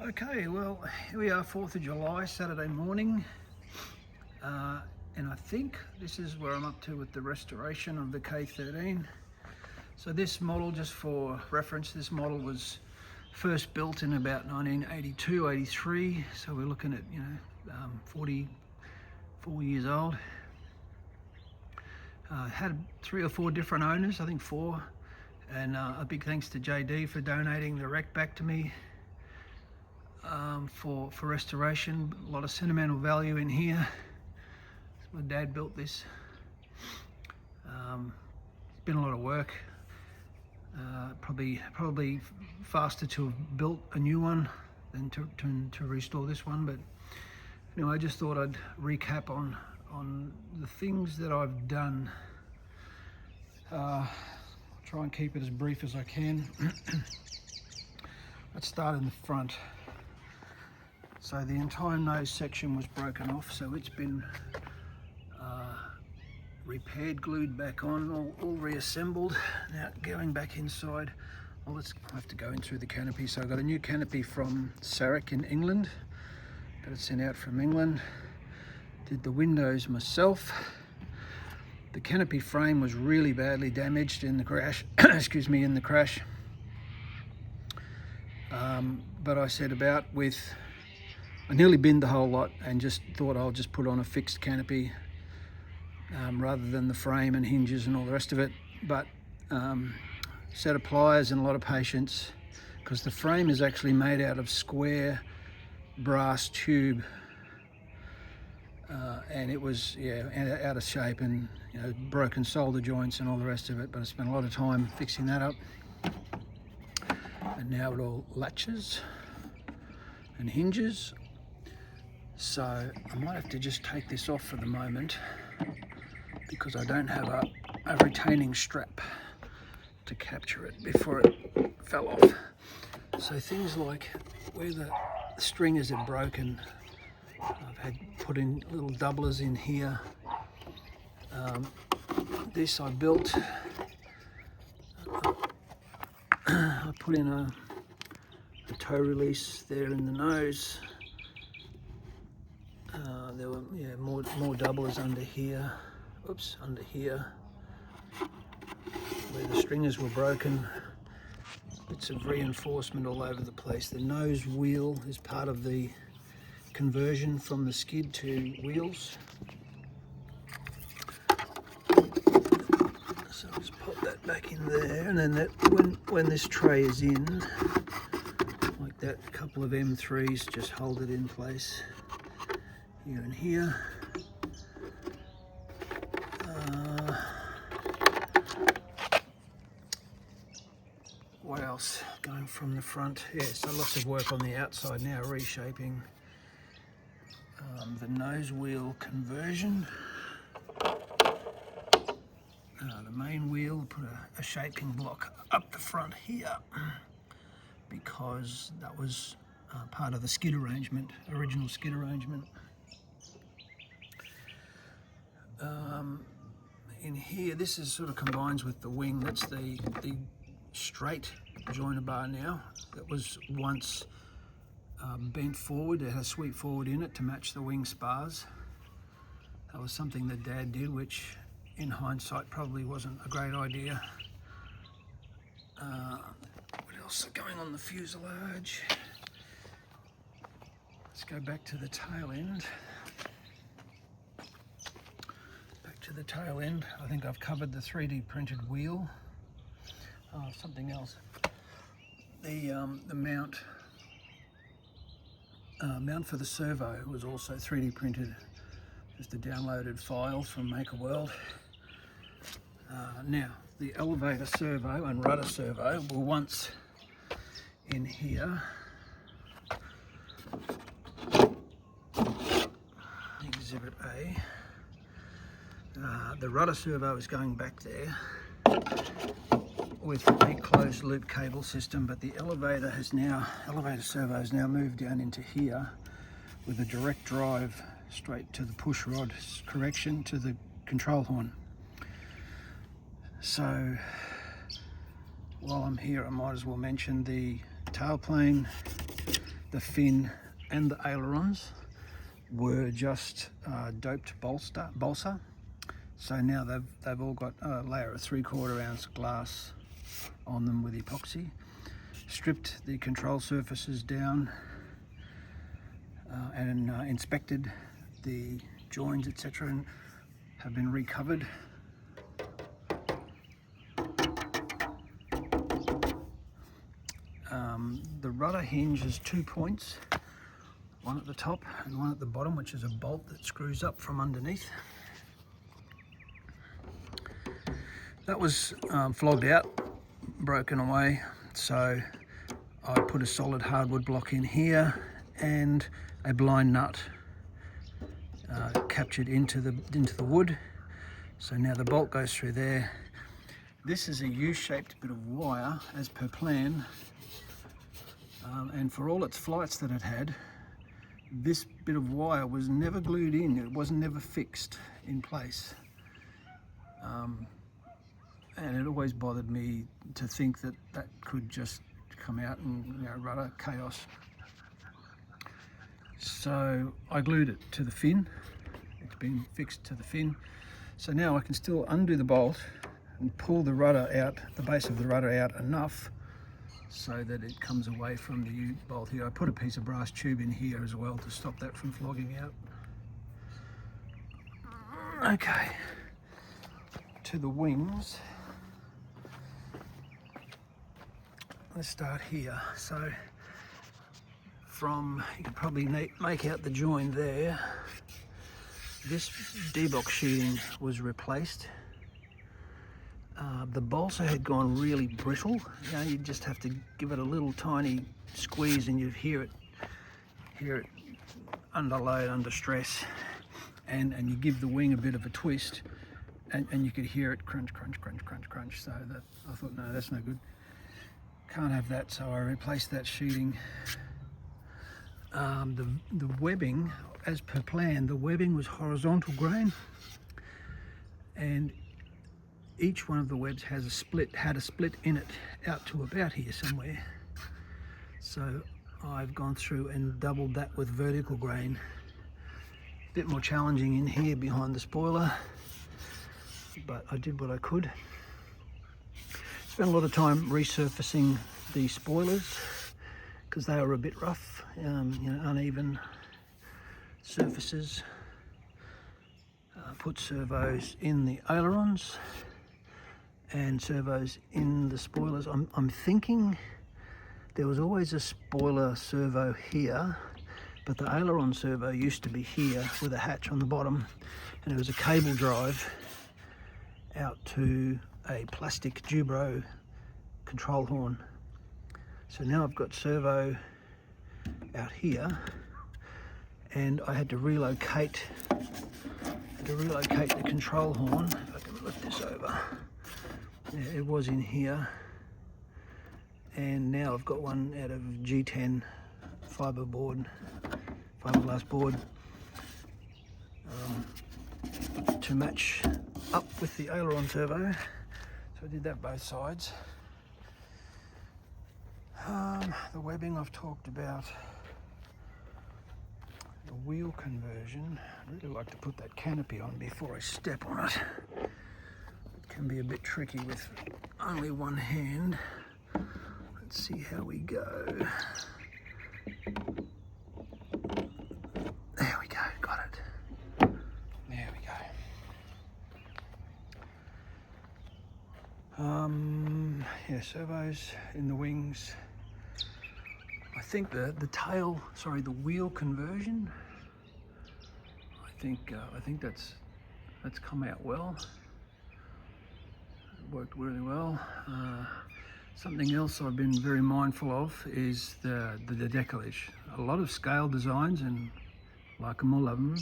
Okay, well, here we are, 4th of July, Saturday morning, and I think this is where I'm up to with the restoration of the K-13. So this model, just for reference, this model was first built in about 1982, 83, so we're looking at, 44 years old. Had 3 or 4 different owners, I think 4, and a big thanks to JD for donating the wreck back to me. For restoration. A lot of sentimental value in here. My dad built this. It's been a lot of work. Probably faster to have built a new one than to restore this one. But anyway, I just thought I'd recap on the things that I've done. I'll try and keep it as brief as I can. Let's start in the front. So the entire nose section was broken off, so it's been repaired, glued back on, all reassembled. Now going back inside, well, I have to go in through the canopy. So I got a new canopy from Sarek in England, got it sent out from England. Did the windows myself. The canopy frame was really badly damaged in the crash. Excuse me, in the crash. But I set about with. I nearly binned the whole lot and just thought I'll just put on a fixed canopy rather than the frame and hinges and all the rest of it. But set of pliers and a lot of patience, because the frame is actually made out of square brass tube, and it was out of shape and broken solder joints and all the rest of it. But I spent a lot of time fixing that up, and now it all latches and hinges. So I might have to just take this off for the moment because I don't have a retaining strap to capture it before it fell off. So things like where the stringers are broken, I've had put in little doublers in here. This I built. I put in a toe release there in the nose. There were more doublers under here. Oops, under here, where the stringers were broken. Bits of reinforcement all over the place. The nose wheel is part of the conversion from the skid to wheels. So I'll just pop that back in there, and then when this tray is in, like that, a couple of M3s just hold it in place. Here and here. What else? Going from the front. Yeah, so lots of work on the outside now, reshaping the nose wheel conversion. The main wheel, put a shaping block up the front here because that was part of the skid arrangement, original skid arrangement. In here, this is sort of combines with the wing. That's the straight joiner bar now. That was once bent forward. It had a sweep forward in it to match the wing spars. That was something that Dad did, which in hindsight probably wasn't a great idea. What else is going on the fuselage? Let's go back to the tail end. The tail end, I think I've covered the 3D printed wheel. Something else. The mount for the servo was also 3D printed. Just a downloaded file from Maker World. Now the elevator servo and rudder servo were once in here. Exhibit A. The rudder servo is going back there with a closed loop cable system, but the elevator servo has now moved down into here with a direct drive straight to the push rod correction to the control horn. So while I'm here, I might as well mention the tailplane the fin and the ailerons were just doped balsa. So now they've all got a layer of 3/4 ounce glass on them with epoxy. Stripped the control surfaces down and inspected the joins, etc., and have been recovered. The rudder hinge has 2 points, one at the top and one at the bottom, which is a bolt that screws up from underneath. That was flogged out, broken away, so I put a solid hardwood block in here and a blind nut captured into the wood. So now the bolt goes through there. This is a U-shaped bit of wire as per plan, and for all its flights that it had, this bit of wire was never glued in. It wasn't never fixed in place, and it always bothered me to think that that could just come out and, you know, rudder chaos. So I glued it to the fin. It's been fixed to the fin. So now I can still undo the bolt and pull the rudder out, the base of the rudder out enough so that it comes away from the U-bolt here. I put a piece of brass tube in here as well to stop that from flogging out. Okay, to the wings. Let's start here. So you can probably make out the join there. This D-box sheeting was replaced. The balsa had gone really brittle. You know, you just have to give it a little tiny squeeze and you'd hear it under load, under stress, and you give the wing a bit of a twist, and you could hear it crunch, crunch, crunch, crunch, crunch. So that I thought, no, that's no good. Can't have that. So I replaced that sheeting. The webbing, as per plan, the webbing was horizontal grain, and each one of the webs had a split in it out to about here somewhere. So I've gone through and doubled that with vertical grain. A bit more challenging in here behind the spoiler, but I did what I could. Spent a lot of time resurfacing the spoilers because they were a bit rough, you know, uneven surfaces. Put servos in the ailerons and servos in the spoilers. I'm thinking there was always a spoiler servo here, but the aileron servo used to be here with a hatch on the bottom, and it was a cable drive out to a plastic Dubro control horn. So now I've got servo out here, and I had to relocate the control horn. If I can lift this over. Yeah, it was in here, and now I've got one out of G10 fiberglass board to match up with the aileron servo. So I did that both sides. The webbing I've talked about. The wheel conversion. I'd really like to put that canopy on before I step on it. It can be a bit tricky with only one hand. Let's see how we go. There we go, got it. There we go. Yeah, servos in the wings. I think the wheel conversion. I think that's come out well. It worked really well. Something else I've been very mindful of is the decollage. A lot of scale designs, and like them, all of them,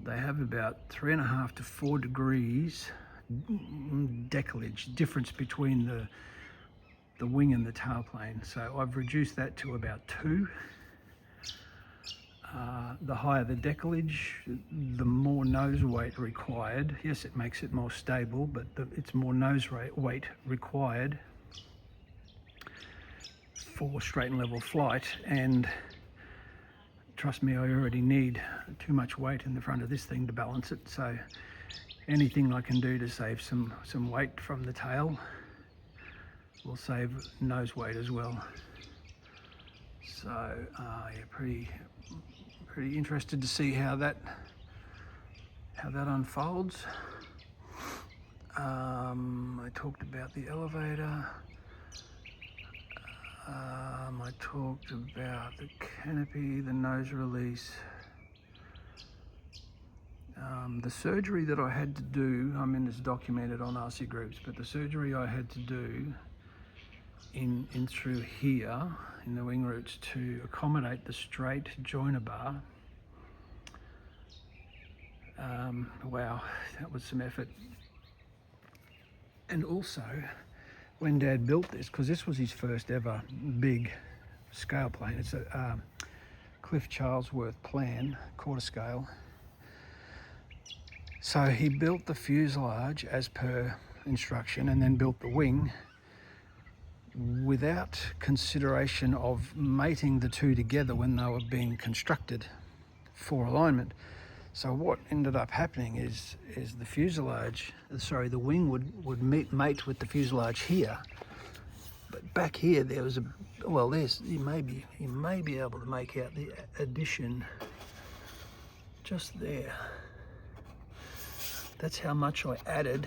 they have about 3.5 to 4 degrees decollage difference between the wing and the tailplane. So I've reduced that to about 2. The higher the decollage, the more nose weight required. Yes, it makes it more stable, but it's more nose weight required for straight and level flight, and trust me, I already need too much weight in the front of this thing to balance it, so anything I can do to save some weight from the tail will save nose weight as well. So yeah, pretty interested to see how that unfolds. I talked about the elevator. I talked about the canopy, the nose release. The surgery that I had to do, I mean, it's documented on RC groups, but the surgery I had to do in through here in the wing roots to accommodate the straight joiner bar. Wow, that was some effort. And also, when Dad built this, because this was his first ever big scale plane, it's a Cliff Charlesworth plan, quarter scale. So he built the fuselage as per instruction and then built the wing without consideration of mating the two together when they were being constructed for alignment. So what ended up happening is the fuselage, sorry, the wing would mate with the fuselage here, but back here there was you may be able to make out the addition just there. That's how much I added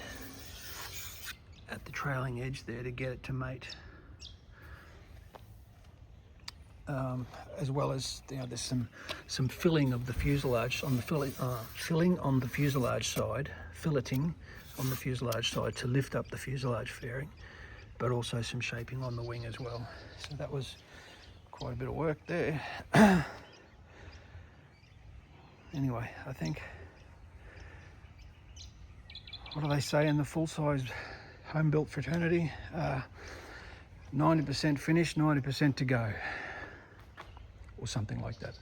at the trailing edge there to get it to mate. As well as, you know, there's some filling of the fuselage on the filling on the fuselage side, filleting on the fuselage side to lift up the fuselage fairing, but also some shaping on the wing as well. So that was quite a bit of work there. Anyway, I think, what do they say in the full-size home-built fraternity? 90% finished, 90% to go, or something like that.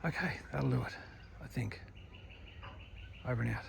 Okay, that'll do it, I think. Over and out.